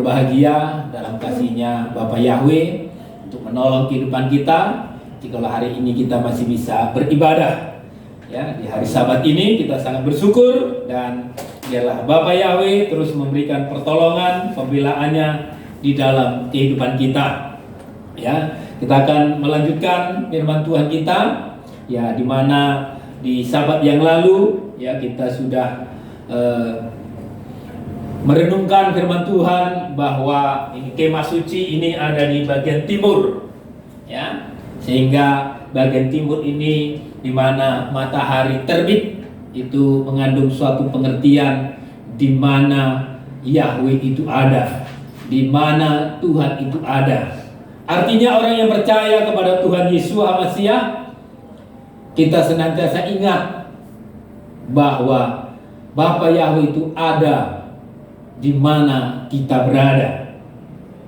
berbahagia dalam kasih-Nya Bapa Yahweh untuk menolong kehidupan kita. Jikalau hari ini kita masih bisa beribadah, ya, di hari Sabat ini kita sangat bersyukur, dan biarlah Bapa Yahweh terus memberikan pertolongan, pembelaannya di dalam kehidupan kita. Ya, kita akan melanjutkan firman Tuhan kita, ya, di mana di Sabat yang lalu, ya, kita sudah merenungkan firman Tuhan bahwa kemah suci ini ada di bagian timur, ya, sehingga bagian timur ini di mana matahari terbit itu mengandung suatu pengertian di mana Yahweh itu ada, di mana Tuhan itu ada. Artinya orang yang percaya kepada Tuhan Yesus Masiah, kita senantiasa ingat bahwa Bapa Yahweh itu ada di mana kita berada.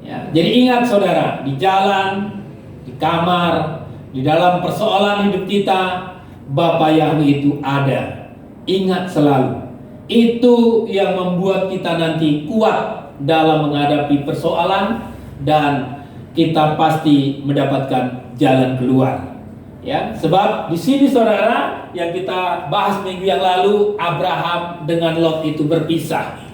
Ya, jadi ingat saudara, di jalan, di kamar, di dalam persoalan hidup kita, Bapa Yahweh itu ada. Ingat selalu. Itu yang membuat kita nanti kuat dalam menghadapi persoalan, dan kita pasti mendapatkan jalan keluar. Ya, sebab di sini saudara yang kita bahas minggu yang lalu, Abraham dengan Lot itu berpisah.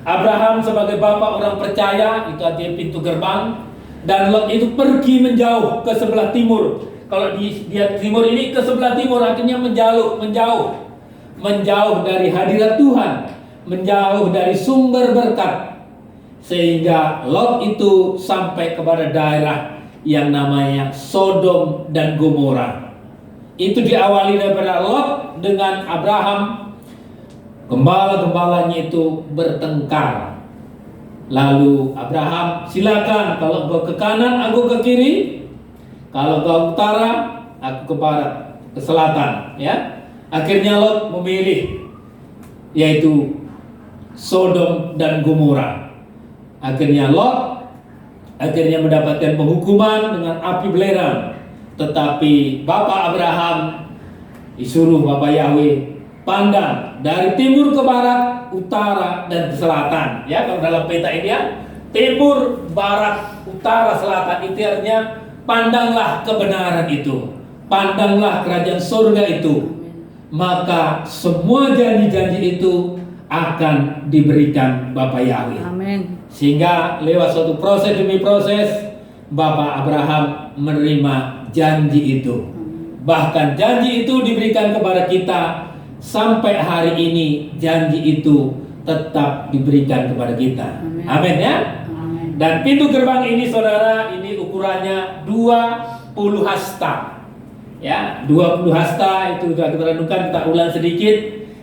Abraham sebagai bapak orang percaya, itu artinya pintu gerbang, dan Lot itu pergi menjauh ke sebelah timur. Kalau di timur ini ke sebelah timur artinya menjauh dari hadirat Tuhan, menjauh dari sumber berkat, sehingga Lot itu sampai kepada daerah yang namanya Sodom dan Gomora. Itu diawali daripada Lot dengan Abraham. Gembala-gembalanya itu bertengkar. Lalu Abraham, silakan, kalau engkau ke kanan, aku ke kiri. Kalau engkau utara, aku ke barat, ke selatan. Ya, akhirnya Lot memilih, yaitu Sodom dan Gomora. Akhirnya Lot mendapatkan penghukuman dengan api belerang. Tetapi Bapak Abraham disuruh Bapak Yahweh pandang dari timur ke barat, utara dan ke selatan. Ya, kalau dalam peta ini ya, timur, barat, utara, selatan, itu artinya pandanglah kebenaran itu, pandanglah kerajaan surga itu, maka semua janji-janji itu akan diberikan Bapak Yahweh. Amin. Sehingga lewat suatu proses demi proses, Bapak Abraham menerima janji itu. Bahkan janji itu diberikan kepada kita. Sampai hari ini janji itu tetap diberikan kepada kita. Amin, ya. Amin. Dan pintu gerbang ini saudara, ini ukurannya 20 hasta. Ya, 20 hasta itu sudah kita renungkan, kita ulang sedikit.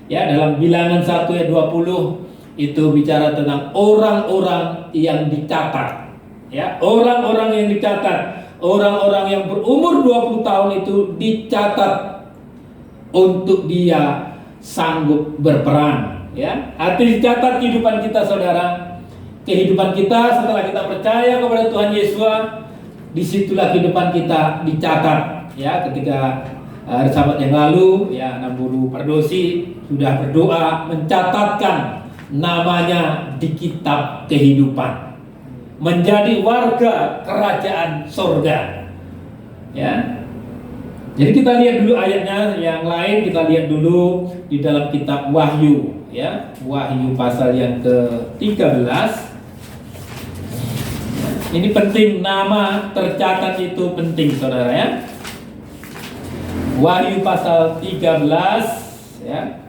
Ya, dalam Bilangan 1 ayat 20 itu bicara tentang orang-orang yang dicatat. Ya, orang-orang yang dicatat, orang-orang yang berumur 20 tahun itu dicatat untuk dia sanggup berperan, ya. Arti dicatat kehidupan kita saudara. Kehidupan kita setelah kita percaya kepada Tuhan Yesus, disitulah kehidupan kita dicatat, ya. Ketika hari Sabat yang lalu, ya, 60 Pardosi sudah berdoa mencatatkan namanya di kitab kehidupan, menjadi warga kerajaan surga, ya. Jadi kita lihat dulu ayatnya yang lain, kita lihat dulu di dalam kitab Wahyu, ya. Wahyu pasal yang ke-13. Ini penting, nama tercatat itu penting saudara, ya. Wahyu pasal 13, ya,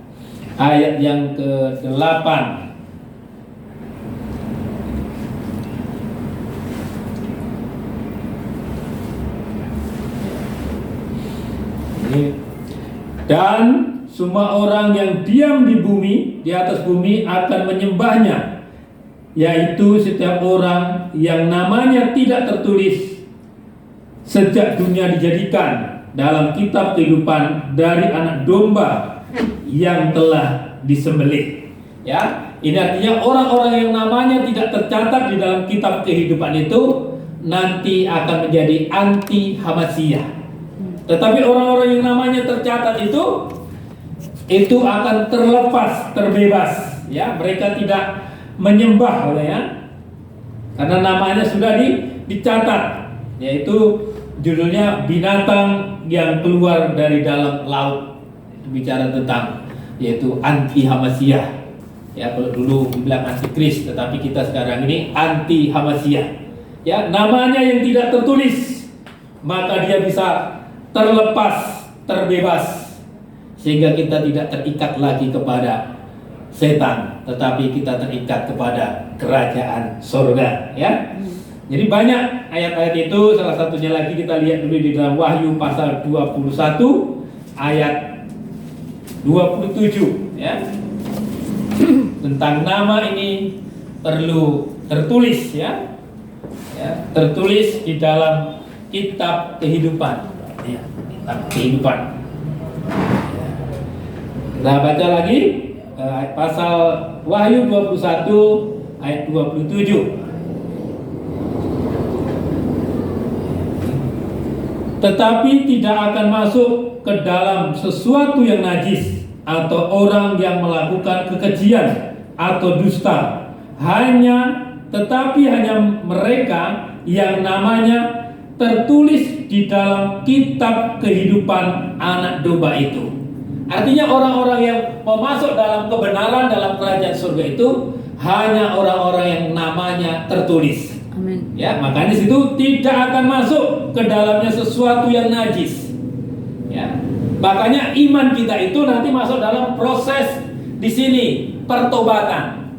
ayat yang ke-8. Dan semua orang yang diam di bumi, di atas bumi akan menyembahnya, yaitu setiap orang yang namanya tidak tertulis sejak dunia dijadikan dalam kitab kehidupan dari anak domba yang telah disembelih. Ya, ini artinya orang-orang yang namanya tidak tercatat di dalam kitab kehidupan itu nanti akan menjadi anti Hamasiah. Tetapi orang-orang yang namanya tercatat itu akan terlepas, terbebas, ya. Mereka tidak menyembah, ya. karena namanya sudah dicatat, yaitu judulnya binatang yang keluar dari dalam laut. Itu bicara tentang yaitu anti Hamasiah. Ya, kalau dulu dibilang antikris, tetapi kita sekarang ini anti Hamasiah. Ya, namanya yang tidak tertulis, maka dia bisa terlepas, terbebas, sehingga kita tidak terikat lagi kepada setan, tetapi kita terikat kepada kerajaan surga. Ya, jadi banyak ayat-ayat itu. Salah satunya lagi kita lihat dulu di dalam Wahyu pasal 21 ayat 27. Ya, tentang nama ini perlu tertulis, ya, tertulis di dalam kitab kehidupan, ya, kitab kehidupan. Ya. Kita baca lagi pasal Wahyu 21 ayat 27. Tetapi tidak akan masuk ke dalam sesuatu yang najis atau orang yang melakukan kekejian atau dusta, tetapi hanya mereka yang namanya tertulis di dalam kitab kehidupan anak domba itu. Artinya orang-orang yang mau masuk dalam kebenaran dalam kerajaan surga itu hanya orang-orang yang namanya tertulis. Amin. Ya, makanya di situ tidak akan masuk ke dalamnya sesuatu yang najis. Ya. Makanya iman kita itu nanti masuk dalam proses di sini pertobatan.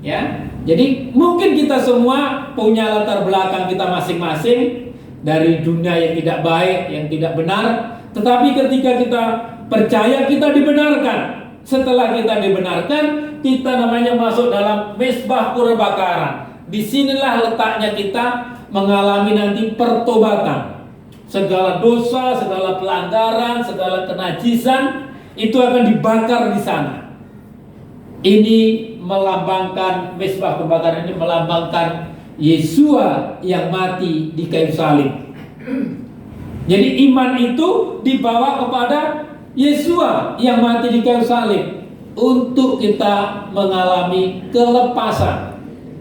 Ya. Jadi mungkin kita semua punya latar belakang kita masing-masing dari dunia yang tidak baik, yang tidak benar, tetapi ketika kita percaya kita dibenarkan. Setelah kita dibenarkan, kita namanya masuk dalam mezbah kurbakaran. Disinilah letaknya kita mengalami nanti pertobatan. Segala dosa, segala pelanggaran, segala kenajisan itu akan dibakar di sana. Ini melambangkan, mezbah kebakaran ini melambangkan Yesua yang mati di kayu salib. Jadi iman itu dibawa kepada Yesua yang mati di kayu salib untuk kita mengalami kelepasan.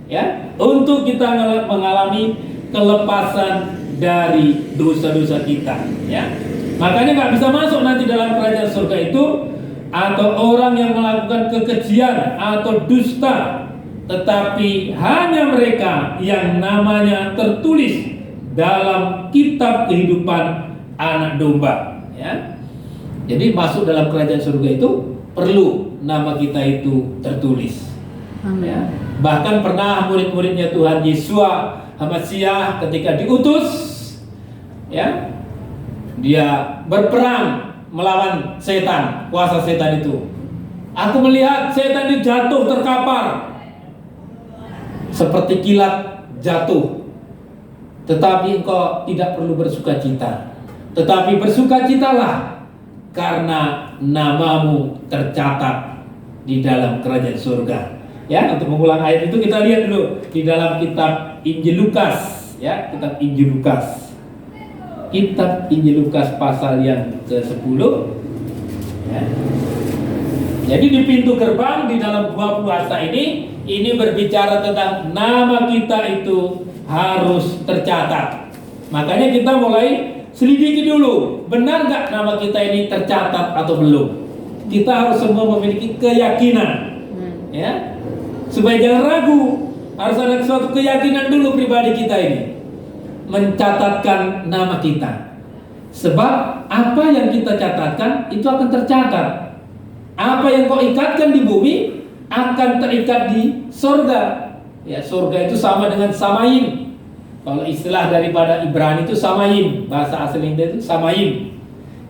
Ya, untuk kita mengalami kelepasan dari dosa-dosa kita. Ya, makanya nggak bisa masuk nanti dalam kerajaan surga itu atau orang yang melakukan kekejian atau dusta, tetapi hanya mereka yang namanya tertulis dalam kitab kehidupan anak domba. Ya, jadi masuk dalam kerajaan surga itu perlu nama kita itu tertulis. Amin. Ya. Bahkan pernah murid-muridnya Tuhan Yesua Hamasiah ketika diutus, ya, dia berperang melawan setan, kuasa setan itu. Aku melihat setan itu jatuh terkapar seperti kilat jatuh. Tetapi engkau tidak perlu bersukacita, tetapi bersukacitalah karena namamu tercatat di dalam kerajaan surga. Ya, untuk mengulang ayat itu kita lihat dulu di dalam kitab Injil Lukas, ya, kitab Injil Lukas. Kitab Injil Lukas pasal yang ke-10. Ya. Jadi di pintu gerbang di dalam buah puasa ini berbicara tentang nama kita itu harus tercatat. Makanya kita mulai selidiki dulu, benar nggak nama kita ini tercatat atau belum? Kita harus semua memiliki keyakinan, ya. Supaya jangan ragu, harus ada suatu keyakinan dulu pribadi kita ini mencatatkan nama kita. Sebab apa yang kita catatkan itu akan tercatat. Apa yang kau ikatkan di bumi akan terikat di surga. Ya, surga itu sama dengan samaim. Kalau istilah daripada Ibrani itu samaim, bahasa aslinya itu samaim.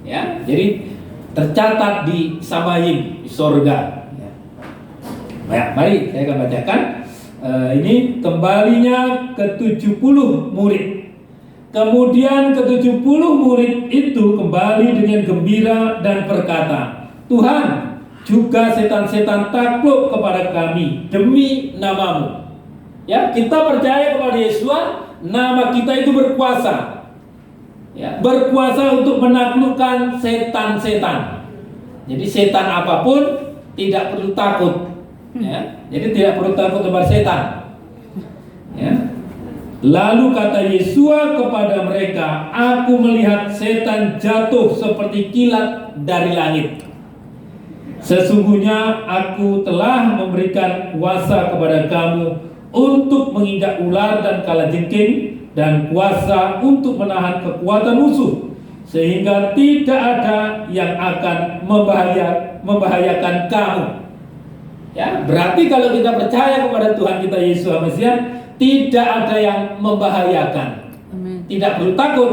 Ya, jadi tercatat di samaim, di surga. Ya, mari saya akan bacakan. Ini kembalinya ke-70 murid. Kemudian ke-70 murid itu kembali dengan gembira dan berkata, Tuhan, juga setan-setan takluk kepada kami demi namamu. Ya, kita percaya kepada Yesua, nama kita itu berkuasa. Ya, berkuasa untuk menaklukkan setan-setan. Jadi setan apapun tidak perlu takut. Ya, jadi tidak perlu takut kepada setan. Ya, Lalu kata Yesua kepada mereka, "Aku melihat setan jatuh seperti kilat dari langit. Sesungguhnya aku telah memberikan kuasa kepada kamu untuk menginjak ular dan kalajengking, dan kuasa untuk menahan kekuatan musuh, sehingga tidak ada yang akan membahayakan kamu." Ya, berarti kalau kita percaya kepada Tuhan kita Yesus Mesias, tidak ada yang membahayakan. Amin. Tidak perlu takut.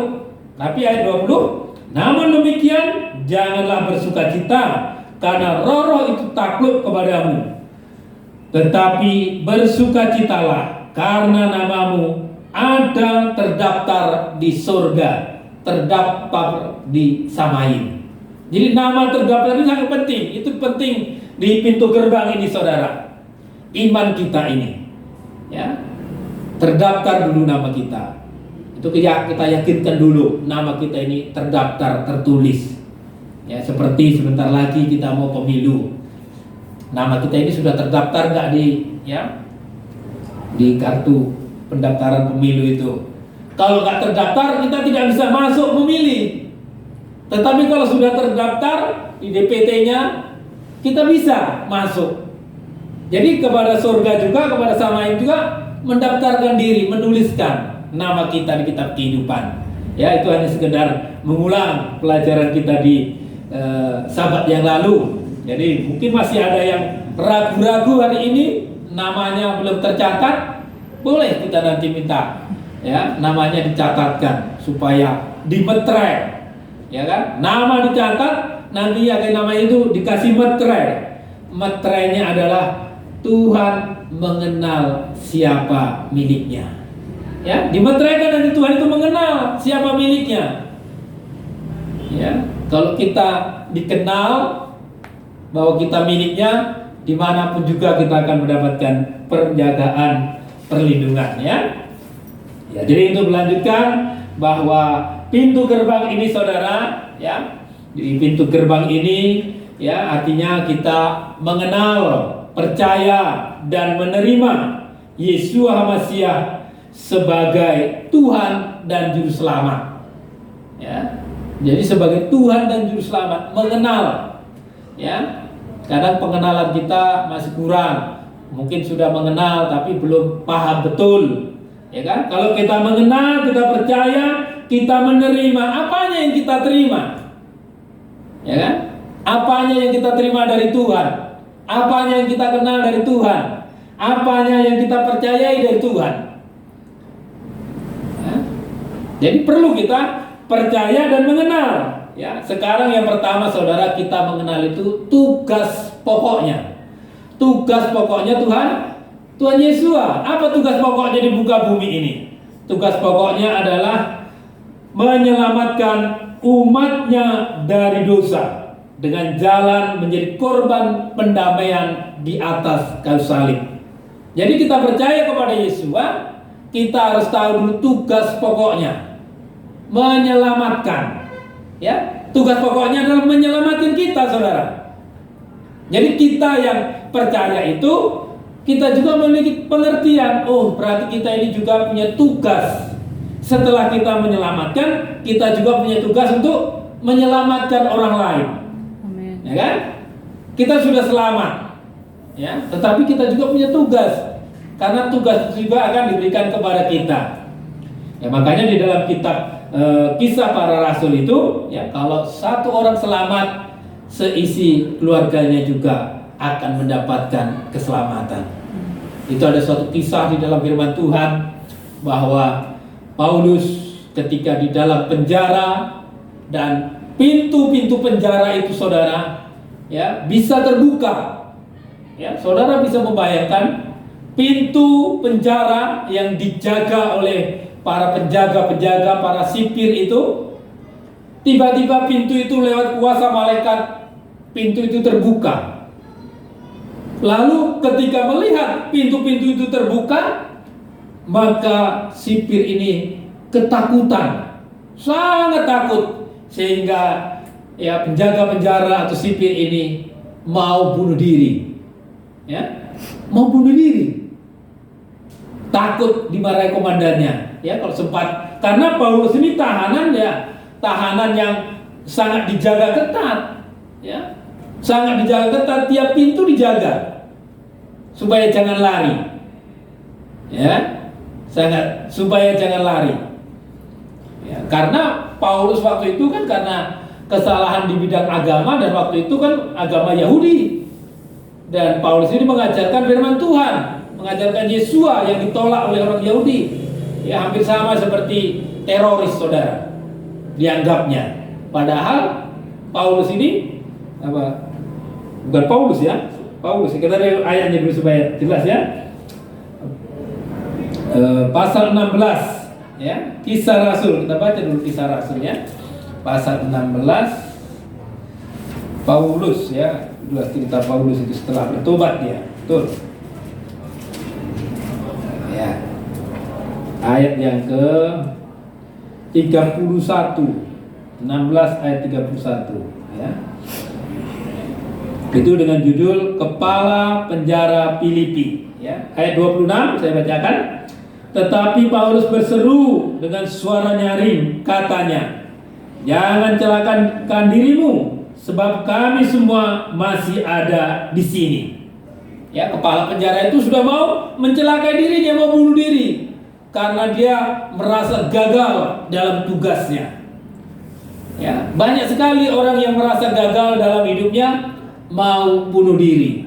Tapi ayat 20, namun demikian janganlah bersukacita karena roh-roh itu takluk kepadamu, tetapi bersukacitalah karena namamu ada terdaftar di surga, terdaftar di Samain. Jadi nama terdaftar ini sangat penting. Itu penting di pintu gerbang ini, saudara. Iman kita ini, ya, terdaftar dulu nama kita. Itu kita yakinkan dulu nama kita ini terdaftar, tertulis. Ya, seperti sebentar lagi kita mau pemilu. Nama kita ini sudah terdaftar nggak di kartu pendaftaran pemilu itu? Kalau nggak terdaftar, kita tidak bisa masuk memilih. Tetapi kalau sudah terdaftar di DPT-nya, kita bisa masuk. Jadi kepada surga juga, kepada Samain juga mendaftarkan diri, menuliskan nama kita di kitab kehidupan. Ya, itu hanya sekedar mengulang pelajaran kita di Sabat yang lalu. Jadi mungkin masih ada yang ragu-ragu hari ini, namanya belum tercatat, boleh kita nanti minta, ya, namanya dicatatkan supaya dimetre. Ya kan? Nama dicatat, nanti ada nama itu dikasih metre. Metrenya adalah Tuhan mengenal siapa miliknya. Ya, dimetrekan nanti Tuhan itu mengenal siapa miliknya. Ya, kalau kita dikenal bahwa kita miliknya, dimanapun juga kita akan mendapatkan penjagaan, perlindungan, ya. Ya, jadi untuk melanjutkan bahwa pintu gerbang ini, saudara, ya, di pintu gerbang ini, ya, artinya kita mengenal, percaya, dan menerima Yesus Mesias sebagai Tuhan dan Juru Selamat. Ya, jadi sebagai Tuhan dan Juru Selamat, mengenal. Ya, kadang pengenalan kita masih kurang. Mungkin sudah mengenal tapi belum paham betul. Ya kan? Kalau kita mengenal, kita percaya, kita menerima, apanya yang kita terima? Ya kan? Apanya yang kita terima dari Tuhan? Apanya yang kita kenal dari Tuhan? Apanya yang kita percayai dari Tuhan? Ya? Jadi perlu kita percaya dan mengenal. Ya, sekarang yang pertama, saudara, kita mengenal itu tugas pokoknya. Tugas pokoknya Tuhan Yesus. Apa tugas pokoknya di muka bumi ini? Tugas pokoknya adalah menyelamatkan umatnya dari dosa dengan jalan menjadi korban pendamaian di atas kayu salib. Jadi kita percaya kepada Yesus, kita harus tahu dulu tugas pokoknya, menyelamatkan. Ya, tugas pokoknya adalah menyelamatkan kita, saudara. Jadi kita yang percaya itu, kita juga memiliki pengertian, oh berarti kita ini juga punya tugas. Setelah kita menyelamatkan, kita juga punya tugas untuk menyelamatkan orang lain. Amin. Ya kan? Kita sudah selamat, ya, tetapi kita juga punya tugas, karena tugas itu juga akan diberikan kepada kita. Ya, makanya di dalam kitab Kisah Para Rasul itu, ya, kalau satu orang selamat, seisi keluarganya juga akan mendapatkan keselamatan. Itu ada suatu kisah di dalam firman Tuhan bahwa Paulus ketika di dalam penjara, dan pintu-pintu penjara itu, saudara, ya, bisa terbuka. Ya, saudara bisa membayangkan pintu penjara yang dijaga oleh para penjaga-penjaga, para sipir itu, tiba-tiba pintu itu lewat kuasa malaikat, pintu itu terbuka. Lalu ketika melihat pintu-pintu itu terbuka, maka sipir ini ketakutan, sangat takut, sehingga ya penjaga penjara atau sipir ini mau bunuh diri. Ya, mau bunuh diri. takut dimarahi komandannya. Ya, kalau sempat, karena Paulus ini tahanan ya, tahanan yang sangat dijaga ketat, ya, sangat dijaga ketat, tiap pintu dijaga supaya jangan lari, ya, sangat supaya jangan lari. Ya, karena Paulus waktu itu kan karena kesalahan di bidang agama, dan waktu itu kan agama Yahudi, dan Paulus ini mengajarkan firman Tuhan, mengajarkan Yesua yang ditolak oleh orang Yahudi. Ya, hampir sama seperti teroris, saudara, dianggapnya. Padahal Paulus ini apa? Bukan Paulus ya, Paulus. Kita lihat ayatnya dulu supaya jelas ya. Pasal 16 ya, Kisah Rasul. Kita baca dulu Kisah Rasul ya. Pasal 16. Paulus ya, dua cerita Paulus itu setelah bertobat dia. Betul. Ya. Ayat yang ke 31. 16 ayat 31 ya. Itu dengan judul Kepala Penjara Filipi ya. Ayat 26 saya bacakan. Tetapi Paulus berseru dengan suara nyaring, katanya, "Jangan celakakan dirimu, sebab kami semua masih ada di sini." Ya, kepala penjara itu sudah mau mencelakai dirinya, mau bunuh diri karena dia merasa gagal dalam tugasnya. Ya, banyak sekali orang yang merasa gagal dalam hidupnya mau bunuh diri.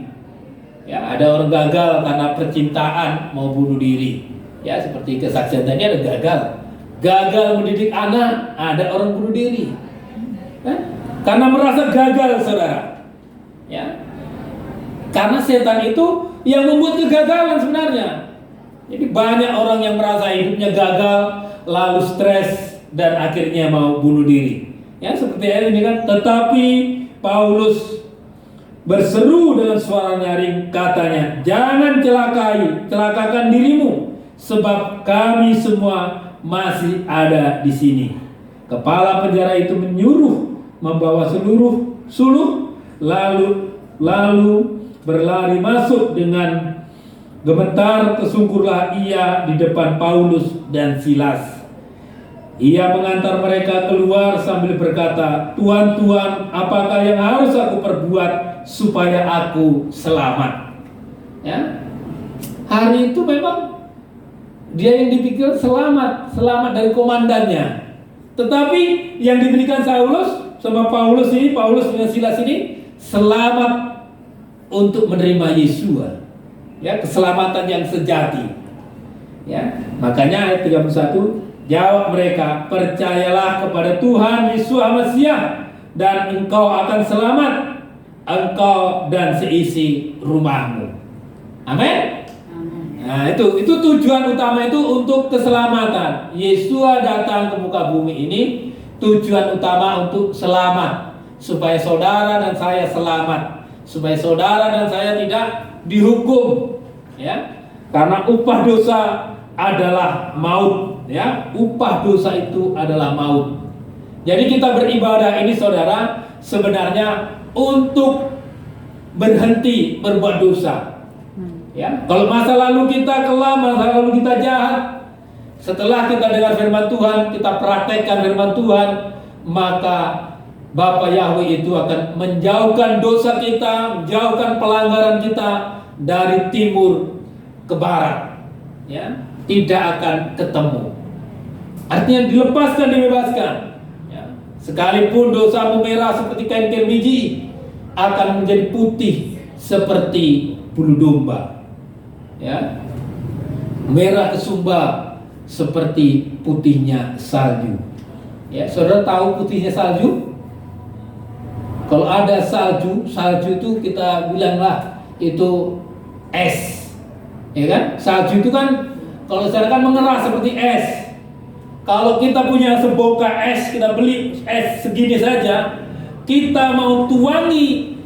Ya, ada orang gagal karena percintaan mau bunuh diri. Ya, seperti kesaksian tadi ada gagal mendidik anak, ada orang bunuh diri. Karena merasa gagal, saudara. Ya, karena setan itu yang membuat kegagalan sebenarnya. Jadi banyak orang yang merasa hidupnya gagal, lalu stres dan akhirnya mau bunuh diri. Ya, seperti ini kan. Tetapi Paulus berseru dengan suara nyaring, katanya, "Jangan celakakan dirimu, sebab kami semua masih ada di sini." Kepala penjara itu menyuruh membawa seluruh suluh, lalu berlari masuk dengan gemetar. Tersungkurlah ia di depan Paulus dan Silas. Ia mengantar mereka keluar sambil berkata, "Tuan, apakah yang harus aku perbuat supaya aku selamat?" Ya, hari itu memang dia yang dipikir selamat dari komandannya. Tetapi yang diberikan Saulus sama Paulus dengan Silas ini selamat untuk menerima Yesua. Ya, keselamatan yang sejati. Ya, makanya ayat 31, jawab mereka, "Percayalah kepada Tuhan Yesus Mesias, dan engkau akan selamat, engkau dan seisi rumahmu." Amin. Nah, itu tujuan utama itu untuk keselamatan. Yesus datang ke muka bumi ini tujuan utama untuk selamat, supaya saudara dan saya selamat, supaya saudara dan saya tidak dihukum, ya. Karena upah dosa adalah maut, ya. Upah dosa itu adalah maut. Jadi kita beribadah ini, saudara, sebenarnya untuk berhenti berbuat dosa. Ya, kalau masa lalu kita kelam, masa lalu kita jahat, setelah kita dengar firman Tuhan, kita praktekkan firman Tuhan, maka Bapa Yahweh itu akan menjauhkan dosa kita, menjauhkan pelanggaran kita dari timur ke barat. Ya, tidak akan ketemu. Artinya dilepaskan, dibebaskan. Ya, sekalipun dosamu merah seperti kain kerbiji, akan menjadi putih seperti bulu domba. Ya, merah kesumba seperti putihnya salju. Ya, saudara tahu putihnya salju? Kalau ada salju itu kita bilanglah itu es, ya kan? Salju itu kan kalau sekarang kan mengeras seperti es. Kalau kita punya seboka es, kita beli es segini saja, kita mau tuangi,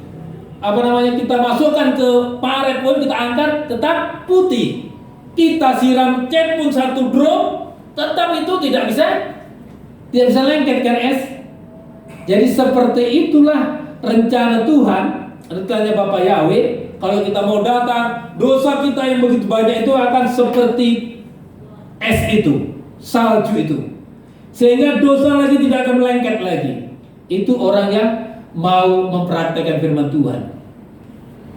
kita masukkan ke paret pun, kita angkat, tetap putih. Kita siram cat pun satu drop, tetap itu tidak bisa lengket kan es. Jadi seperti itulah rencana Tuhan, rencananya Bapa Yahweh. Kalau kita mau datang, dosa kita yang begitu banyak itu akan seperti es itu, salju itu. Sehingga dosa lagi tidak akan melengket lagi. Itu orang yang mau mempraktekkan firman Tuhan.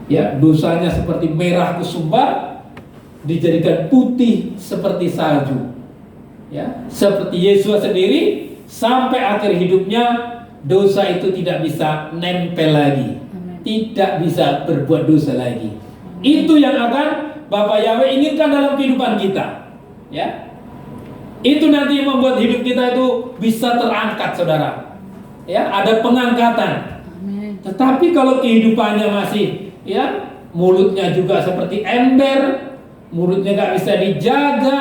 Ya, dosanya seperti merah kesumbar dijadikan putih seperti salju. Ya, seperti Yesus sendiri sampai akhir hidupnya dosa itu tidak bisa nempel lagi. Tidak bisa berbuat dosa lagi. Itu yang akan Bapak Yahweh inginkan dalam kehidupan kita. Ya. Itu nanti membuat hidup kita itu bisa terangkat, saudara. Ya, ada pengangkatan. Amin. Tetapi kalau kehidupannya masih, ya, mulutnya juga seperti ember, mulutnya gak bisa dijaga,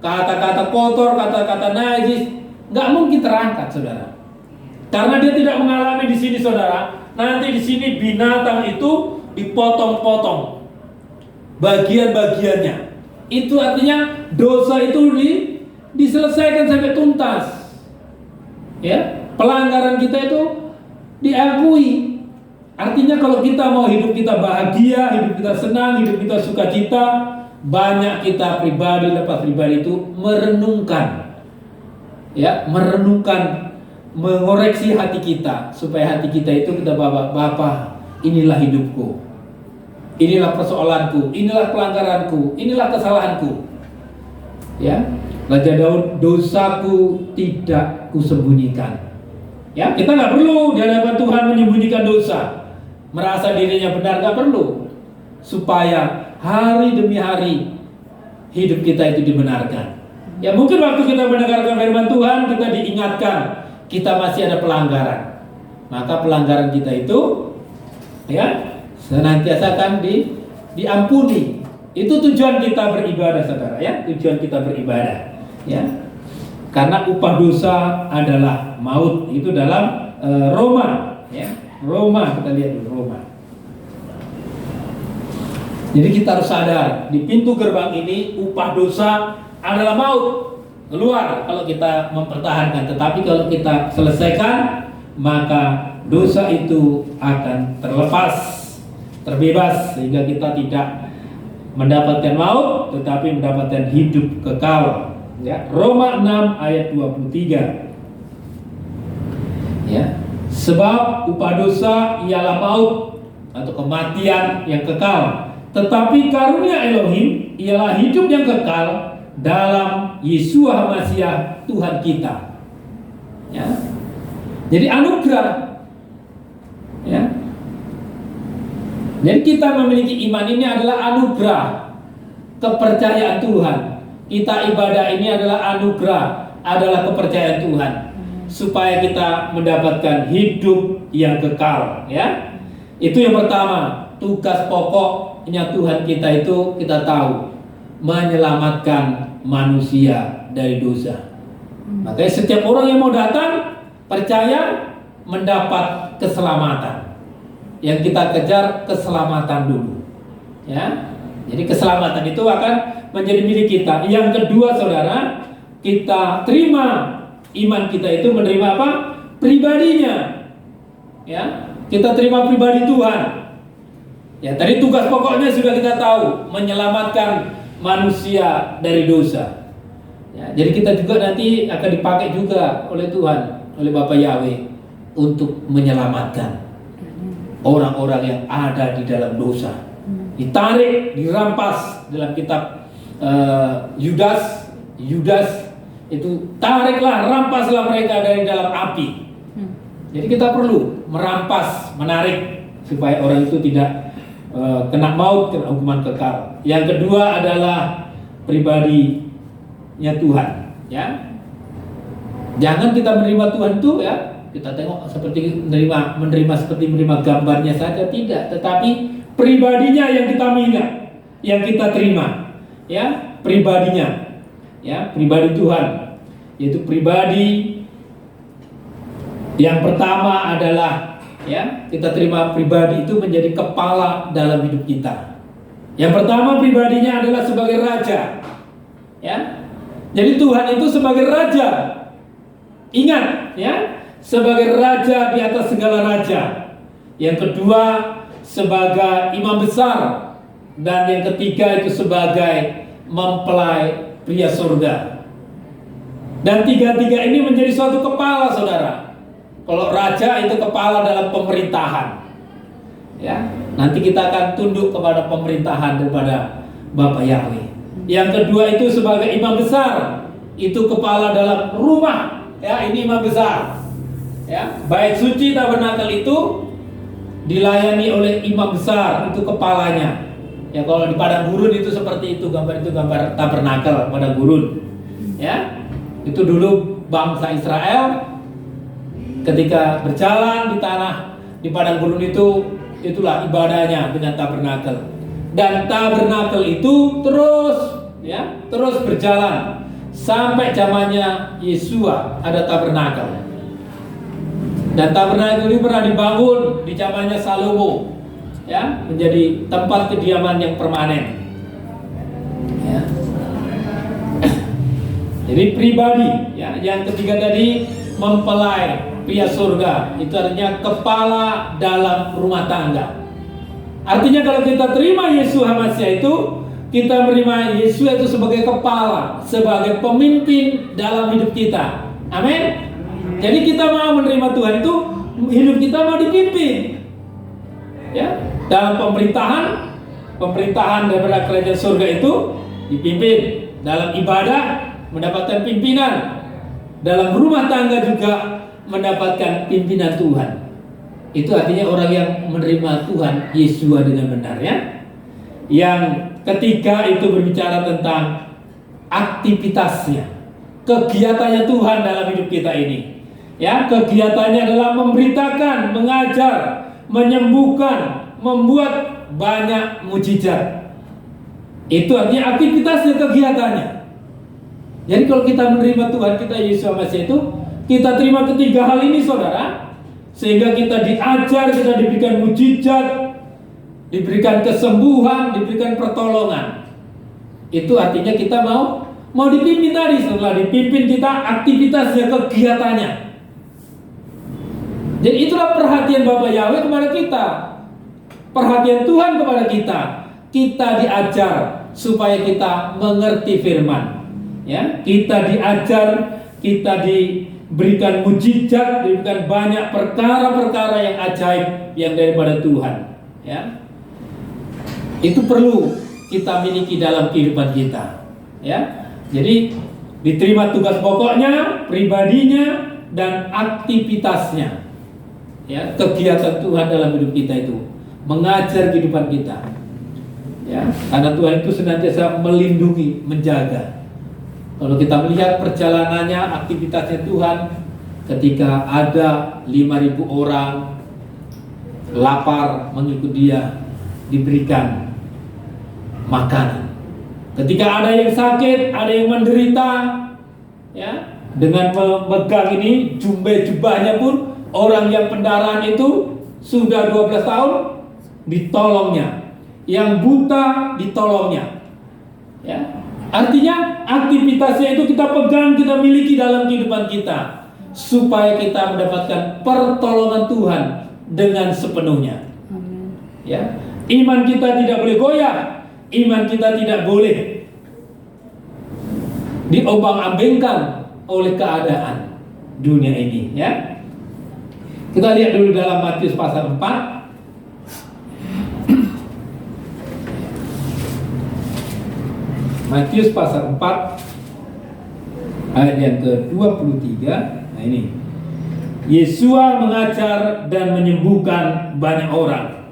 kata-kata kotor, kata-kata najis, gak mungkin terangkat, saudara. Karena dia tidak mengalami di sini, saudara. Nanti di sini binatang itu dipotong-potong bagian-bagiannya. Itu artinya dosa itu diselesaikan sampai tuntas. Ya, pelanggaran kita itu diakui. Artinya kalau kita mau hidup kita bahagia, hidup kita senang, hidup kita sukacita, banyak kita pribadi lepas pribadi itu merenungkan. Ya, merenungkan, mengoreksi hati kita supaya hati kita itu kita Bapak, inilah hidupku. Inilah persoalanku, inilah pelanggaranku, inilah kesalahanku. Ya, Raja Daud, dosaku tidak kusembunyikan. Ya, kita nggak perlu di hadapan Tuhan menyembunyikan dosa, merasa dirinya benar, nggak perlu, supaya hari demi hari hidup kita itu dibenarkan. Ya, mungkin waktu kita mendengarkan firman Tuhan kita diingatkan kita masih ada pelanggaran, maka pelanggaran kita itu, ya, senantiasa akan diampuni. Itu tujuan kita beribadah, saudara, ya, tujuan kita beribadah, ya. Karena upah dosa adalah maut. Itu dalam Roma, ya. Roma, kita lihat dulu Roma. Jadi kita harus sadar di pintu gerbang ini upah dosa adalah maut. Keluar kalau kita mempertahankan, tetapi kalau kita selesaikan, maka dosa itu akan terlepas, terbebas, sehingga kita tidak mendapatkan maut tetapi mendapatkan hidup kekal. Ya, Roma 6 ayat 23. Ya, sebab upah dosa ialah maut atau kematian yang kekal, tetapi karunia Elohim ialah hidup yang kekal dalam Yesus HaMashiach Tuhan kita. Ya, jadi anugerah. Ya, jadi kita memiliki iman ini adalah anugerah, kepercayaan Tuhan. Kita ibadah ini adalah anugerah, adalah kepercayaan Tuhan, supaya kita mendapatkan hidup yang kekal. Ya, itu yang pertama. Tugas pokoknya Tuhan kita itu kita tahu menyelamatkan manusia dari dosa. Makanya setiap orang yang mau datang percaya mendapat keselamatan. Yang kita kejar keselamatan dulu. Ya, jadi keselamatan itu akan menjadi milik kita. Yang kedua, saudara, kita terima iman kita itu menerima apa? Pribadinya. Ya, kita terima pribadi Tuhan. Ya, tadi tugas pokoknya sudah kita tahu, menyelamatkan manusia dari dosa. Ya, jadi kita juga nanti akan dipakai juga oleh Tuhan, oleh Bapak Yahweh untuk menyelamatkan orang-orang yang ada di dalam dosa. Ditarik, dirampas dalam kitab Yudas itu, tariklah, rampaslah mereka dari dalam api. Jadi kita perlu merampas, menarik supaya orang itu tidak kena maut, kena hukuman kekal. Yang kedua adalah pribadinya Tuhan. Ya, jangan kita menerima Tuhan itu, ya, kita tengok seperti menerima seperti menerima gambarnya saja, tidak. Tetapi pribadinya yang kita minat, yang kita terima. Ya, pribadinya. Ya, pribadi Tuhan. Yaitu pribadi yang pertama adalah, ya, kita terima pribadi itu menjadi kepala dalam hidup kita. Yang pertama, pribadinya adalah sebagai raja. Ya, jadi Tuhan itu sebagai raja. Ingat, ya, sebagai raja di atas segala raja. Yang kedua, sebagai imam besar. Dan yang ketiga itu sebagai mempelai pria surga. Dan tiga-tiga ini menjadi suatu kepala, saudara. Kalau raja itu kepala dalam pemerintahan, ya, nanti kita akan tunduk kepada pemerintahan daripada Bapa Yahweh. Yang kedua itu sebagai imam besar, itu kepala dalam rumah, ya, ini imam besar, ya. Bait suci tabernakel itu dilayani oleh imam besar, itu kepalanya. Ya, kalau di padang gurun itu seperti itu gambar tabernakel padang gurun, ya. Itu dulu bangsa Israel ketika berjalan di tanah di padang gurun itu, itulah ibadahnya dengan tabernakel. Dan tabernakel itu terus berjalan sampai zamannya Yesua ada tabernakel. Dan tabernakel itu pernah dibangun di zamannya Salomo, ya, menjadi tempat kediaman yang permanen. Ya. Jadi pribadi, ya. Yang ketiga tadi mempelai pria surga, itu artinya kepala dalam rumah tangga. Artinya kalau kita terima Yesus Hamasiah itu, kita menerima Yesus itu sebagai kepala, sebagai pemimpin dalam hidup kita. Amin. Jadi kita mau menerima Tuhan itu, hidup kita mau dipimpin, ya, dalam pemerintahan daripada kerajaan surga itu dipimpin, dalam ibadah mendapatkan pimpinan, dalam rumah tangga juga mendapatkan pimpinan Tuhan. Itu artinya orang yang menerima Tuhan Yesua dengan benar, ya. Yang ketiga itu berbicara tentang aktivitasnya, kegiatannya Tuhan dalam hidup kita ini. Ya, kegiatannya adalah memberitakan, mengajar, menyembuhkan, membuat banyak mujizat. Itu artinya aktivitasnya, kegiatannya. Jadi kalau kita menerima Tuhan kita Yesus Masiah itu, kita terima ketiga hal ini, saudara, sehingga kita diajar, kita diberikan mujizat, diberikan kesembuhan, diberikan pertolongan. Itu artinya kita mau dipimpin tadi. Setelah dipimpin kita aktivitasnya, kegiatannya. Jadi itulah perhatian Bapa Yahweh kepada kita, perhatian Tuhan kepada kita. Kita diajar supaya kita mengerti firman. Ya, kita diajar, kita diberikan mujizat, diberikan banyak perkara-perkara yang ajaib yang daripada Tuhan. Ya, itu perlu kita miliki dalam kehidupan kita. Ya, jadi diterima tugas pokoknya, pribadinya, dan aktivitasnya. Ya, kegiatan Tuhan dalam hidup kita itu mengajar kehidupan kita. Ya, karena Tuhan itu senantiasa melindungi, menjaga. Kalau kita melihat perjalanannya, aktivitasnya Tuhan, ketika ada 5.000 orang lapar mengikut Dia, diberikan makanan. Ketika ada yang sakit, ada yang menderita, ya, dengan memegang ini jubahnya pun, orang yang pendarahan itu sudah 12 tahun ditolongnya, yang buta ditolongnya. Ya. Artinya aktivitasnya itu kita pegang, kita miliki dalam kehidupan kita, supaya kita mendapatkan pertolongan Tuhan dengan sepenuhnya. Ya, iman kita tidak boleh goyah, iman kita tidak boleh diobang-ambingkan oleh keadaan dunia ini. Ya, kita lihat dulu dalam Matius pasal 4. Matius pasal 4 ayat yang ke-23. Nah ini, Yesua mengajar dan menyembuhkan banyak orang.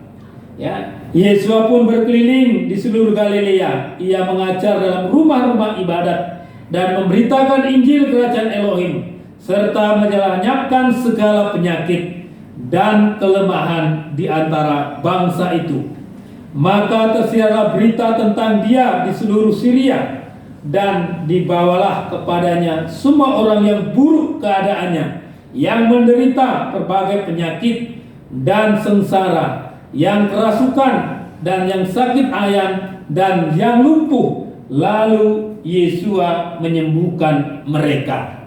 Ya, Yesua pun berkeliling di seluruh Galilea. Ia mengajar dalam rumah-rumah ibadat dan memberitakan Injil kerajaan Elohim, serta menyelanyapkan segala penyakit dan kelemahan di antara bangsa itu. Maka tersiarlah berita tentang Dia di seluruh Syria, dan dibawalah kepadanya semua orang yang buruk keadaannya, yang menderita berbagai penyakit dan sengsara, yang kerasukan dan yang sakit ayan dan yang lumpuh. Lalu Yesua menyembuhkan mereka.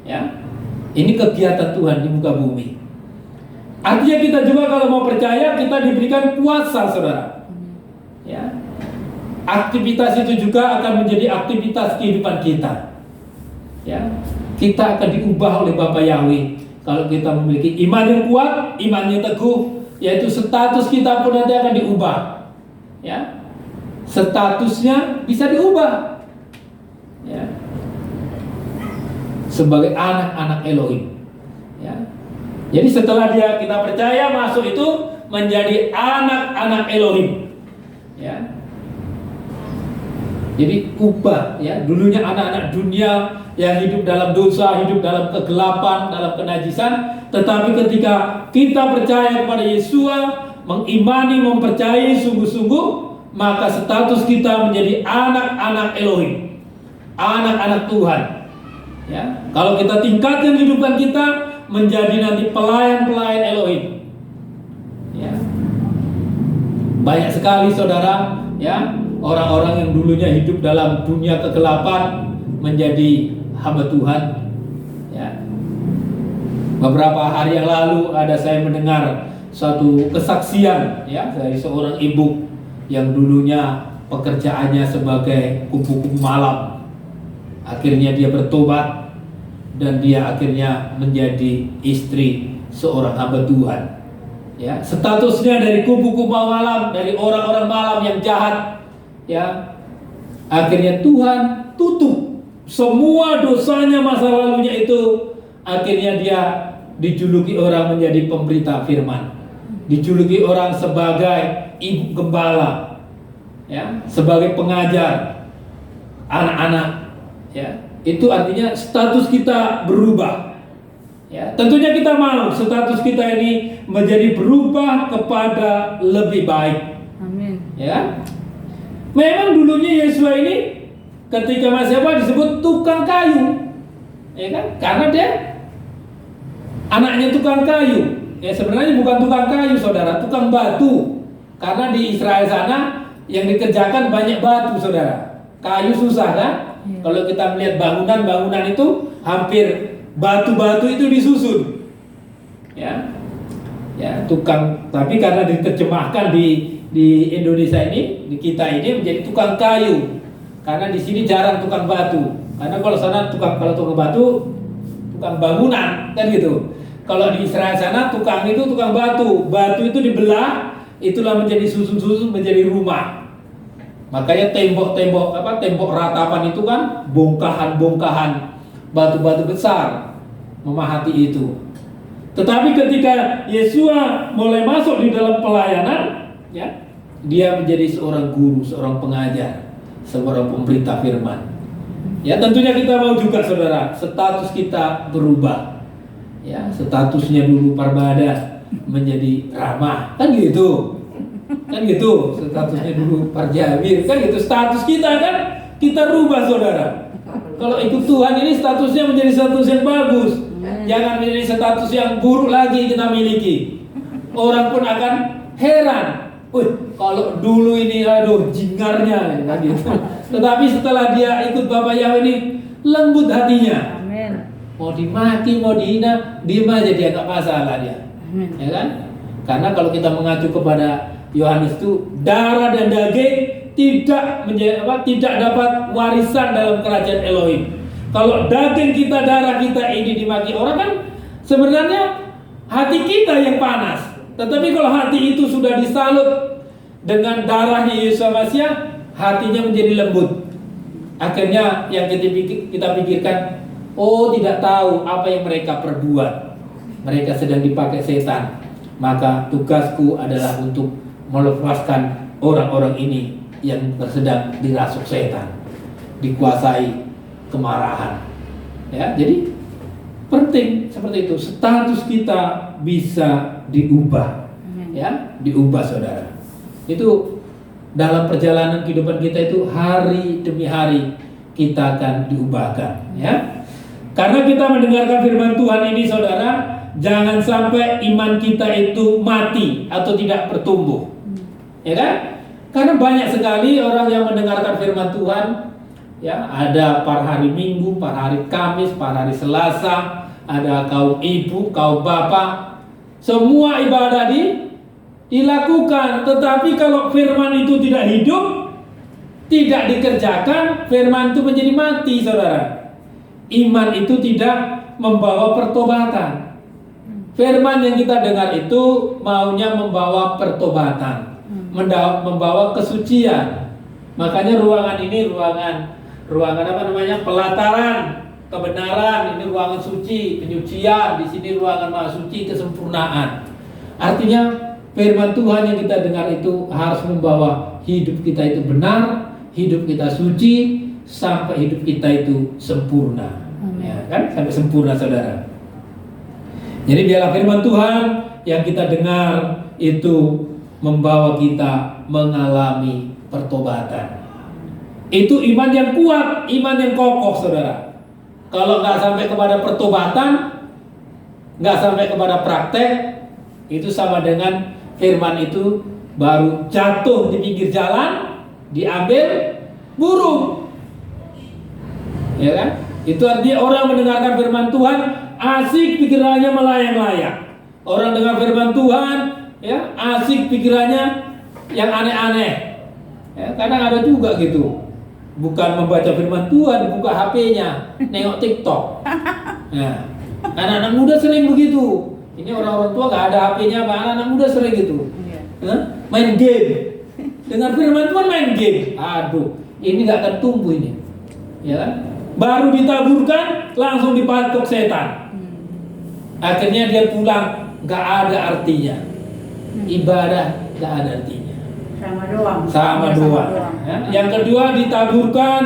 Ya, ini kegiatan Tuhan di muka bumi. Artinya kita juga kalau mau percaya, kita diberikan kuasa, saudara. Ya, aktivitas itu juga akan menjadi aktivitas kehidupan kita. Ya, kita akan diubah oleh Bapa Yahweh kalau kita memiliki iman yang kuat, iman yang teguh, yaitu status kita pun nanti akan diubah. Ya, statusnya bisa diubah. Ya, sebagai anak-anak Elohim. Ya, jadi setelah kita percaya masuk itu menjadi anak-anak Elohim. Ya, jadi ubah, ya. Dulunya anak-anak dunia yang hidup dalam dosa, hidup dalam kegelapan, dalam kenajisan. Tetapi ketika kita percaya kepada Yesua, mengimani, mempercayai sungguh-sungguh, maka status kita menjadi anak-anak Elohim, anak-anak Tuhan. Ya, kalau kita tingkatkan kehidupan kita menjadi nanti pelayan-pelayan Elohim. Ya, banyak sekali saudara, ya, orang-orang yang dulunya hidup dalam dunia kegelapan menjadi hamba Tuhan. Ya. Beberapa hari yang lalu saya mendengar suatu kesaksian, ya, dari seorang ibu yang dulunya pekerjaannya sebagai kupu-kupu malam. Akhirnya dia bertobat dan dia akhirnya menjadi istri seorang hamba Tuhan. Ya, statusnya dari kupu-kupu malam, dari orang-orang malam yang jahat. Ya, akhirnya Tuhan tutup semua dosanya masa lalunya itu. Akhirnya dia dijuluki orang menjadi pemberita firman, dijuluki orang sebagai ibu gembala, ya, sebagai pengajar anak-anak. Ya, itu artinya status kita berubah. Ya, tentunya kita mau status kita ini menjadi berubah kepada lebih baik. Amin. Ya. Memang dulunya Yesus ini ketika masih disebut tukang kayu, ya kan? Karena dia anaknya tukang kayu. Ya, sebenarnya bukan tukang kayu, saudara, tukang batu. Karena di Israel sana yang dikerjakan banyak batu, saudara. Kayu susah kan? Ya. Kalau kita melihat bangunan itu hampir batu-batu itu disusun. Ya. Ya, tukang, tapi karena diterjemahkan di Indonesia ini, di kita ini menjadi tukang kayu. Karena di sini jarang tukang batu. Karena kalau sana tukang batu, tukang bangunan, kan gitu. Kalau di Israel sana tukang itu tukang batu. Batu itu dibelah, itulah menjadi susun-susun menjadi rumah. Makanya tembok ratapan itu kan bongkahan batu-batu besar memahati itu. Tetapi ketika Yesua mulai masuk di dalam pelayanan, ya, dia menjadi seorang guru, seorang pengajar, seorang pemberita firman. Ya, tentunya kita mau juga, saudara, status kita berubah. Ya, statusnya dulu Parbada menjadi Ramah, kan gitu. Kan gitu, statusnya dulu Parjamir, kan gitu. Status kita kan kita rubah, saudara. Kalau ikut Tuhan ini statusnya menjadi status yang bagus. Jangan menjadi status yang buruk lagi kita miliki. Orang pun akan heran. Kalau dulu ini jingarnya kan gitu. Tetapi setelah dia ikut Bapak Yahweh ini lembut hatinya. Amin. Mau dimaki, mau dihina, diem aja, dia nggak masalah dia. Amin. Ya kan? Karena kalau kita mengacu kepada Yohanes itu, darah dan daging tidak dapat warisan dalam kerajaan Elohim. Kalau daging kita, darah kita ini dimaki orang, kan sebenarnya hati kita yang panas. Tetapi kalau hati itu sudah disalut dengan darahnya Yesus Masih, hatinya menjadi lembut. Akhirnya yang kita pikirkan, tidak tahu apa yang mereka perbuat. Mereka sedang dipakai setan. Maka tugasku adalah untuk melepaskan orang-orang ini yang sedang dirasuk setan, dikuasai kemarahan. Ya, jadi penting seperti itu. Status kita bisa diubah. Ya, diubah, saudara. Itu dalam perjalanan kehidupan kita itu hari demi hari kita akan diubahkan. Ya, karena kita mendengarkan firman Tuhan ini, saudara, jangan sampai iman kita itu mati atau tidak bertumbuh. Ya kan? Karena banyak sekali orang yang mendengarkan firman Tuhan, ya, ada par hari Minggu, par hari Kamis, par hari Selasa, ada kaum ibu, kaum bapak, semua ibadah dilakukan. Tetapi kalau firman itu tidak hidup, tidak dikerjakan, firman itu menjadi mati, saudara. Iman itu tidak membawa pertobatan. Firman yang kita dengar itu maunya membawa pertobatan, membawa kesucian. Makanya ruangan ini ruangan apa namanya? Pelataran kebenaran. Ini ruangan suci, penyucian. Di sini ruangan maha suci, kesempurnaan. Artinya firman Tuhan yang kita dengar itu harus membawa hidup kita itu benar, hidup kita suci, sampai hidup kita itu sempurna. Ya, kan? Sampai sempurna, saudara. Jadi biarlah firman Tuhan yang kita dengar itu membawa kita mengalami pertobatan. Itu iman yang kuat, iman yang kokoh, saudara. Kalau nggak sampai kepada pertobatan, nggak sampai kepada praktek, itu sama dengan firman itu baru jatuh di pinggir jalan, diambil burung. Ya kan? Itu artinya orang mendengarkan firman Tuhan asik, pikirannya melayang-layang. Orang dengar firman Tuhan, ya, asik pikirannya yang aneh-aneh. Ya, kadang ada juga gitu. Bukan membaca firman Tuhan, buka HP-nya, nengok TikTok. Ya. Anak-anak muda sering begitu. Ini orang-orang tua gak ada HP-nya, anak-anak muda sering gitu. Main game. Dengar firman Tuhan main game. Aduh, ini gak akan tumbuh ini. Ya kan? Baru ditaburkan langsung dipatok setan. Akhirnya dia pulang, gak ada artinya. Ibadah gak ada artinya. Sama doang. Ya. Yang kedua ditaburkan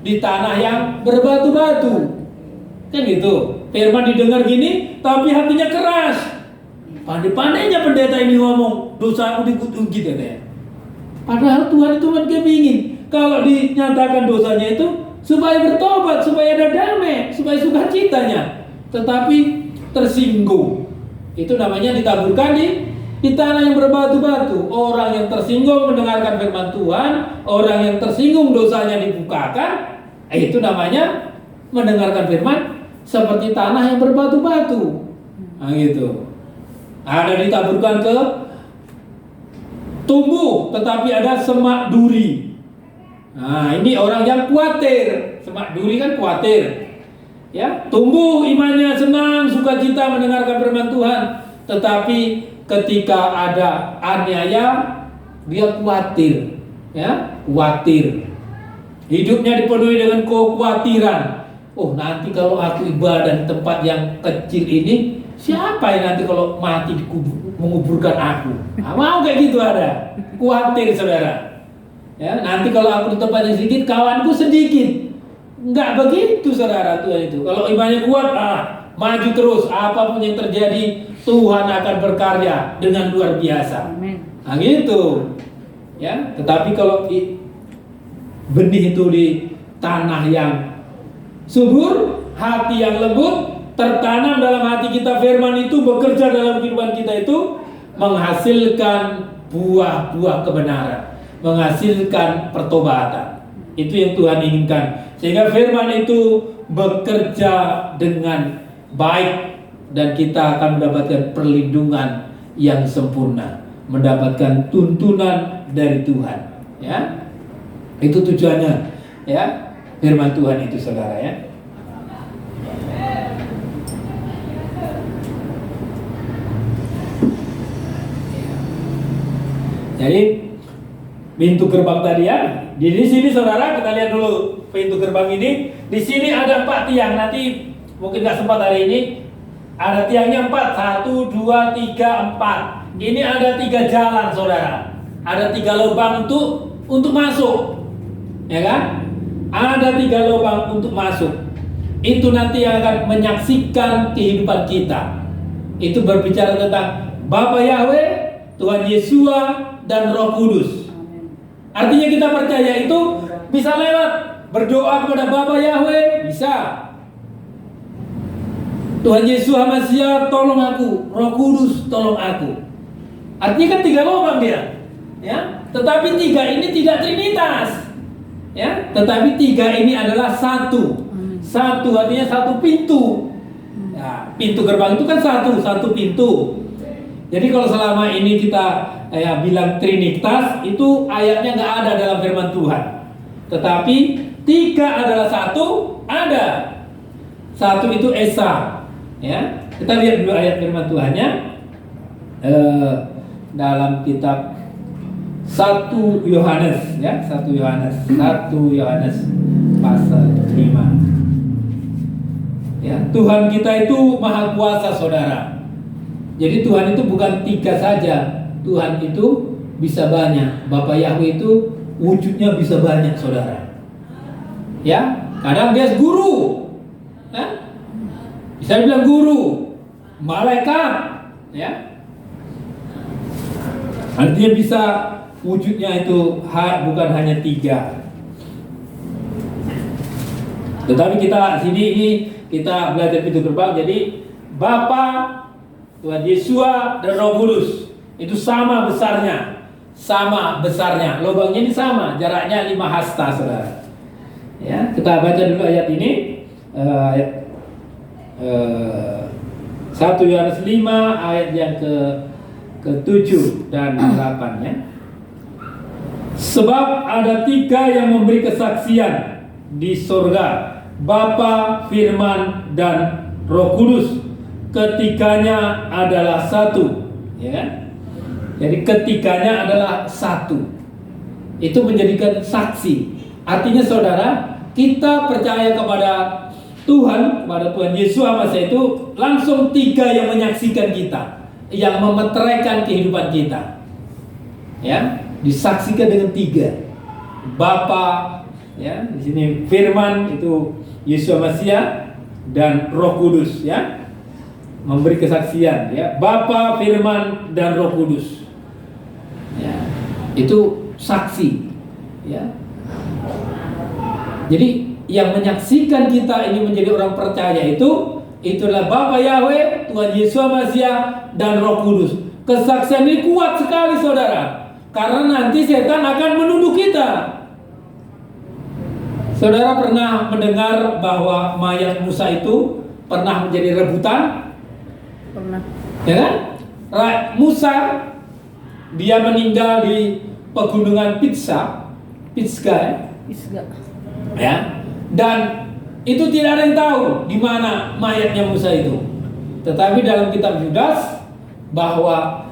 di tanah yang berbatu-batu. Kan gitu. Firman didengar gini, tapi hatinya keras. Pandai-pandainya pendeta ini ngomong, dosaku dikut-ukit katanya. Padahal Tuhan itu kan kepingin kalau dinyatakan dosanya itu supaya bertobat, supaya ada damai, supaya sukacitanya. Tetapi tersinggung. Itu namanya ditaburkan di tanah yang berbatu-batu. Orang yang tersinggung mendengarkan firman Tuhan, orang yang tersinggung dosanya dibukakan, itu namanya mendengarkan firman seperti tanah yang berbatu-batu. Nah gitu. Ada ditaburkan ke tumbuh, tetapi ada semak duri. Nah, ini orang yang khawatir. Semak duri kan khawatir. Ya, tumbuh imannya, senang, sukacita mendengarkan firman Tuhan, tetapi ketika ada aniaya, dia khawatir. Ya, khawatir. Hidupnya dipenuhi dengan kekhawatiran. Oh, nanti kalau aku ibadah di tempat yang kecil ini, siapa yang nanti kalau mati menguburkan aku? Nah, mau kayak gitu ada. Khawatir, saudara. Ya, nanti kalau aku di tempat yang sedikit, kawanku sedikit. Enggak begitu, saudara. Tuhan itu kalau imannya kuat, maju terus. Apapun yang terjadi, Tuhan akan berkarya dengan luar biasa. Amen. Nah gitu. Ya, tetapi kalau benih itu di tanah yang subur, hati yang lembut, tertanam dalam hati kita firman itu, bekerja dalam kehidupan kita itu, menghasilkan buah-buah kebenaran, menghasilkan pertobatan. Itu yang Tuhan inginkan. Sehingga firman itu bekerja dengan baik dan kita akan mendapatkan perlindungan yang sempurna, mendapatkan tuntunan dari Tuhan. Ya, itu tujuannya. Ya, firman Tuhan itu, saudara ya. Jadi pintu gerbang tadi ya. Di sini saudara, kita lihat dulu pintu gerbang ini. Di sini ada 4 tiang. Nanti mungkin nggak sempat hari ini. Ada tiangnya 4, 1, 2, 3, 4. Ini ada 3 jalan, saudara. Ada 3 lubang untuk masuk, ya kan? Ada 3 lubang untuk masuk. Itu nanti yang akan menyaksikan kehidupan kita. Itu berbicara tentang Bapa Yahweh, Tuhan Yesua, dan Roh Kudus. Artinya kita percaya itu bisa lewat berdoa kepada Bapa Yahweh, bisa. Tuhan Yesus Hamasiah, tolong aku. Roh Kudus, tolong aku. Artinya kan 3 lubang dia, ya. Tetapi 3 ini tidak trinitas, ya. Tetapi 3 ini adalah satu. Satu artinya satu pintu. Ya, pintu gerbang itu kan satu pintu. Jadi kalau selama ini kita bilang trinitas, itu ayatnya nggak ada dalam firman Tuhan. Tetapi tiga adalah satu, ada. Satu itu Esa. Ya, kita lihat dulu ayat firman Tuhannya dalam kitab 1 Yohanes, ya, 1 Yohanes pasal 5. Ya, Tuhan kita itu maha kuasa, saudara. Jadi Tuhan itu bukan tiga saja, Tuhan itu bisa banyak. Bapa Yahweh itu wujudnya bisa banyak, saudara. Ya, kadang dia guru, ya? Bisa dibilang guru, malaikat, ya. Artinya bisa wujudnya itu bukan hanya tiga. Tetapi kita sini ini kita belajar pintu gerbang. Jadi Bapa, Tuhan Yesus dan Roh Kudus itu sama besarnya, lubangnya ini sama, jaraknya 5 hasta, saudara. Ya, kita baca dulu ayat ini, ayat 1 Yohanes 5 ayat yang ke-7 dan 8, ya. Sebab ada 3 yang memberi kesaksian di surga, Bapa, Firman, dan Roh Kudus. Ketiganya adalah satu, ya kan? Jadi ketiganya adalah satu. Itu menjadikan saksi. Artinya, saudara, kita percaya kepada Tuhan, kepada Tuhan Yesus Masias itu langsung 3 yang menyaksikan kita, yang memeteraikan kehidupan kita. Ya, disaksikan dengan 3. Bapa, ya, di sini Firman itu Yesus Masias, dan Roh Kudus, ya, memberi kesaksian, ya. Bapa, Firman, dan Roh Kudus. Ya, itu saksi, ya. Jadi yang menyaksikan kita ini menjadi orang percaya itulah Bapa Yahweh, Tuhan Yesus Masias, dan Roh Kudus. Kesaksian ini kuat sekali, saudara, karena nanti setan akan menuduh kita. Saudara pernah mendengar bahwa mayat Musa itu pernah menjadi rebutan? Pernah. Ya kan? Musa dia meninggal di pegunungan Pisgah, ya. Dan itu tidak ada yang tahu di mana mayatnya Musa itu. Tetapi dalam kitab Yudas bahwa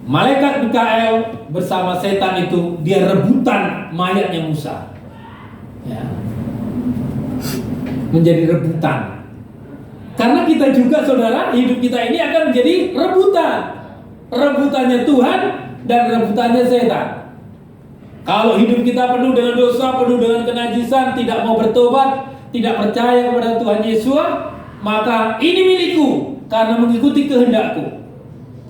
malaikat Mikael bersama setan itu dia rebutan mayatnya Musa. Ya. Menjadi rebutan. Karena kita juga, saudara, hidup kita ini akan menjadi rebutan. Rebutannya Tuhan dan rebutannya setan. Kalau hidup kita penuh dengan dosa, penuh dengan kenajisan, tidak mau bertobat, tidak percaya kepada Tuhan Yesus, maka ini milikku karena mengikuti kehendakku.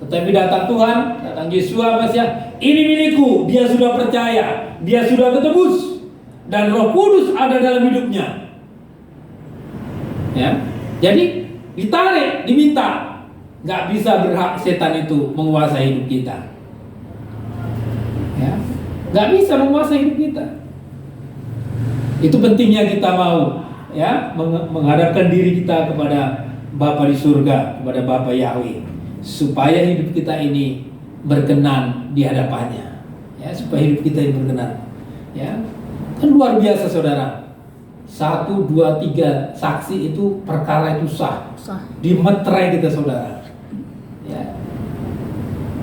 Tetapi datang Tuhan, datang Yesus Masias, ini milikku, dia sudah percaya, dia sudah ketebus, dan Roh Kudus ada dalam hidupnya. Ya, jadi ditarik, diminta, nggak bisa berhak setan itu menguasai hidup kita. Ya. Gak bisa menguasai hidup kita. Itu pentingnya kita mau, ya, menghadapkan diri kita kepada Bapa di surga, kepada Bapa Yahweh, supaya hidup kita ini berkenan di hadapannya, ya, supaya hidup kita ini berkenan, ya. Kan luar biasa, saudara. 1, 2, 3 saksi itu perkara itu sah. Dimeterai kita, saudara, ya.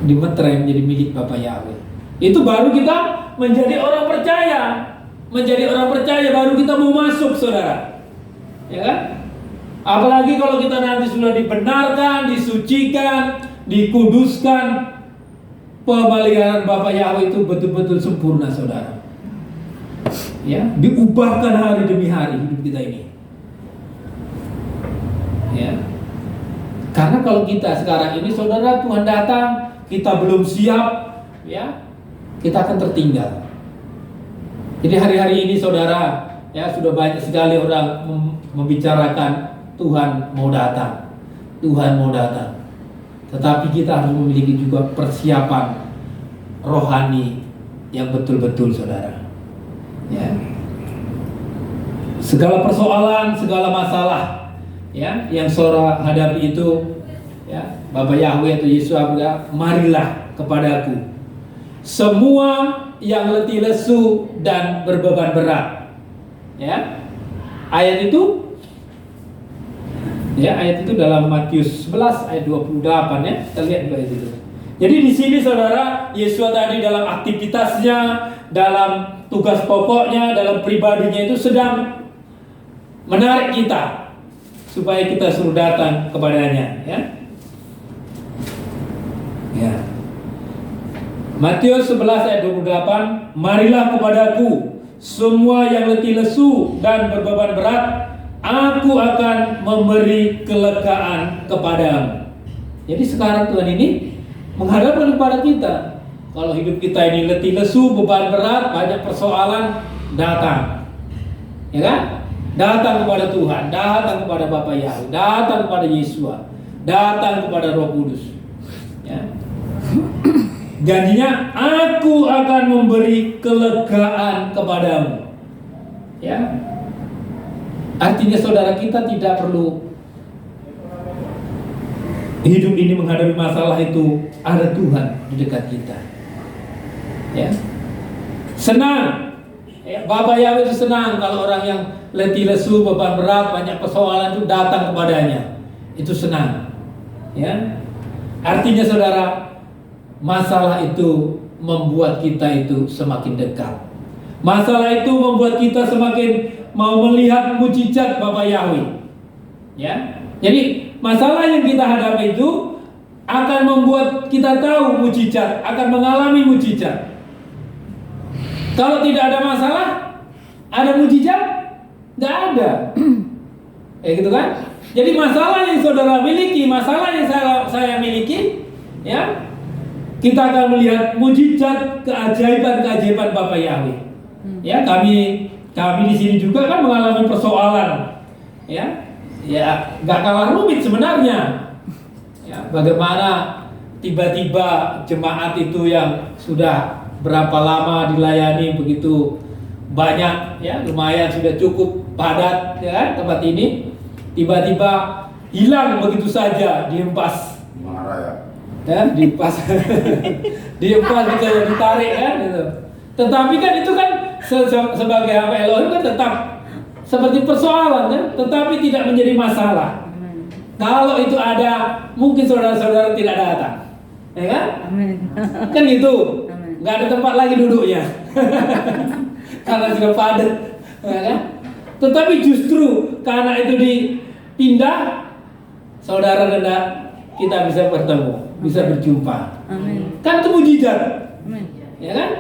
Dimeterai menjadi milik Bapa Yahweh. Itu baru kita menjadi orang percaya. Menjadi orang percaya baru kita mau masuk, saudara. Ya kan? Apalagi kalau kita nanti sudah dibenarkan, disucikan, dikuduskan, pemeliharaan Bapa Yahweh itu betul-betul sempurna, saudara. Ya, diubahkan hari demi hari hidup kita ini. Ya. Karena kalau kita sekarang ini, saudara, Tuhan datang, kita belum siap, ya, kita akan tertinggal. Jadi hari-hari ini, saudara, ya, sudah banyak sekali orang membicarakan Tuhan mau datang, Tuhan mau datang. Tetapi kita harus memiliki juga persiapan rohani yang betul-betul, saudara. Ya. Segala persoalan, segala masalah, ya, yang saudara hadapi itu, ya, Bapa Yahweh atau Yesus, marilah kepadaku. Semua yang letih lesu dan berbeban berat. Ya. Ayat itu dalam Matius 11 ayat 28 ya. Kita lihat juga itu. Jadi di sini saudara, Yesus tadi dalam aktivitasnya, dalam tugas pokoknya, dalam pribadinya itu sedang menarik kita supaya kita suruh datang kepadanya, ya. Ya. Matius 11 ayat 28, marilah kepadaku semua yang letih lesu dan berbeban berat, aku akan memberi kelegaan kepadamu. Jadi sekarang Tuhan ini menghadapkan kepada kita. Kalau hidup kita ini letih lesu, beban berat, banyak persoalan, datang. Ya kan? Datang kepada Tuhan, datang kepada Bapa Yahweh, datang kepada Yesua, datang kepada Roh Kudus. Ya. Janjinya, aku akan memberi kelegaan kepadamu. Ya. Artinya saudara, kita tidak perlu hidup ini menghadapi masalah itu, ada Tuhan di dekat kita. Ya. Senang. Ya, Bapa Yahweh itu senang kalau orang yang letih lesu, beban berat, banyak persoalan itu datang kepadanya. Itu senang. Ya. Artinya saudara, masalah itu membuat kita itu semakin dekat. Masalah itu membuat kita semakin mau melihat mujizat Bapa Yahweh. Ya. Jadi masalah yang kita hadapi itu akan membuat kita tahu mujizat, akan mengalami mujizat. Kalau tidak ada masalah, ada mujizat? Nggak ada. Gitu kan? Jadi masalah yang saudara miliki, masalah yang saya miliki, ya, kita akan melihat mujizat, keajaiban Bapa Yahweh. Ya, kami di sini juga kan mengalami persoalan, ya, nggak kalah rumit sebenarnya. Ya, bagaimana tiba-tiba jemaat itu yang sudah berapa lama dilayani begitu banyak, ya, lumayan sudah cukup padat, ya, tempat ini tiba-tiba hilang begitu saja, dihempas. Ya, diempas diempas gitu, ditarik kan gitu. Tetapi kan itu kan sebagai hamba Elohim kan tetap seperti persoalan kan, tetapi tidak menjadi masalah. Kalau itu ada, mungkin saudara-saudara tidak datang, ya kan? Kan gitu, nggak ada tempat lagi duduknya karena sudah padat, ya kan? Tetapi justru karena itu dipindah, saudara dan kita bisa bertemu, bisa berjumpa. Amin. Kan itu mujizat. Amin. Ya kan?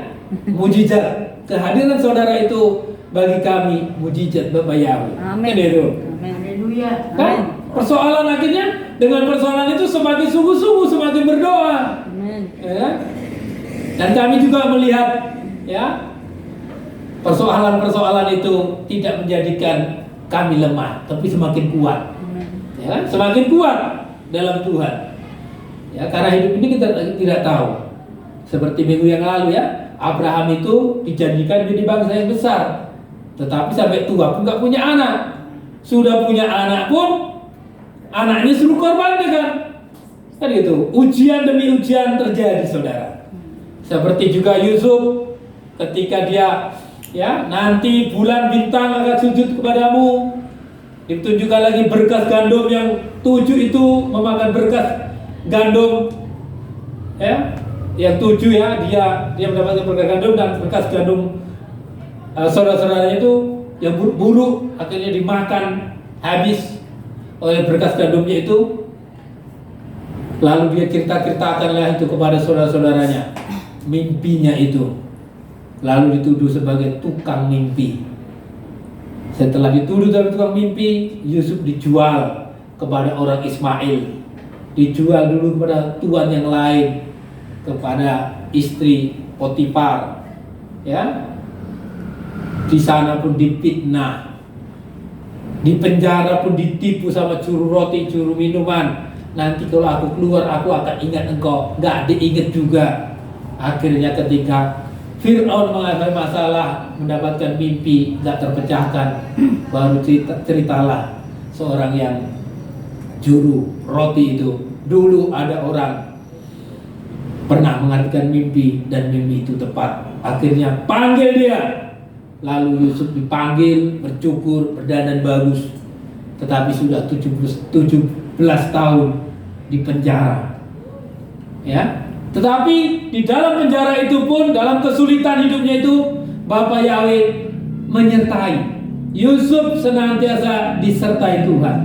Mujizat. Kehadiran saudara itu bagi kami mujizat Bapa Yahweh. Amin. Kan itu. Amin. Haleluya. Kan? Persoalan akhirnya dengan persoalan itu semakin sungguh-sungguh, semakin berdoa. Amin. Ya kan? Dan kami juga melihat, ya, persoalan-persoalan itu tidak menjadikan kami lemah, tapi semakin kuat. Amin. Ya kan? Semakin kuat dalam Tuhan. Ya, karena hidup ini kita tidak tahu. Seperti minggu yang lalu, ya, Abraham itu dijanjikan menjadi bangsa yang besar, tetapi sampai tua pun nggak punya anak. Sudah punya anak pun anaknya suruh korbankan. Kan gitu. Ujian demi ujian terjadi, saudara. Seperti juga Yusuf ketika dia, ya, nanti bulan bintang akan sujud kepadamu. Ditunjukkan lagi berkas gandum yang 7 itu memakan berkas gandum, ya, yang 7, ya, dia mendapatkan berkas gandum, dan berkas gandum saudara-saudaranya itu yang buruk akhirnya dimakan habis oleh berkas gandumnya itu. Lalu dia cerita-ceritakanlah itu kepada saudara-saudaranya, mimpinya itu. Lalu dituduh sebagai tukang mimpi. Setelah dituduh sebagai tukang mimpi, Yusuf dijual kepada orang Ismail. Dijual dulu kepada tuan yang lain, kepada istri Potifar. Ya. Di sana pun difitnah. Di penjara pun ditipu sama juru roti, juru minuman. Nanti kalau aku keluar, aku akan ingat engkau. Nggak diingat juga. Akhirnya ketika Fir'aun mengalami masalah, mendapatkan mimpi nggak terpecahkan, baru ceritalah seorang yang juru roti itu. Dulu ada orang pernah mengartikan mimpi, dan mimpi itu tepat. akhirnya panggil dia. Lalu Yusuf dipanggil, bercukur, berdandan bagus, tetapi sudah 17 tahun di penjara. Ya, tetapi di dalam penjara itu pun, dalam kesulitan hidupnya itu, Bapa Yahweh menyertai. Yusuf senantiasa disertai Tuhan.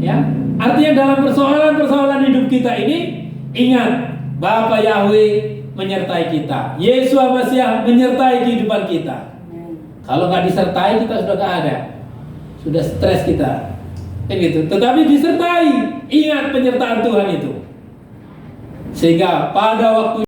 Ya, artinya dalam persoalan-persoalan hidup kita ini, ingat Bapa Yahweh menyertai kita. Yesus Masiah menyertai kehidupan kita. Kalau nggak disertai, kita sudah nggak ada, sudah stres kita, kan gitu. Tetapi disertai, ingat penyertaan Tuhan itu, sehingga pada waktu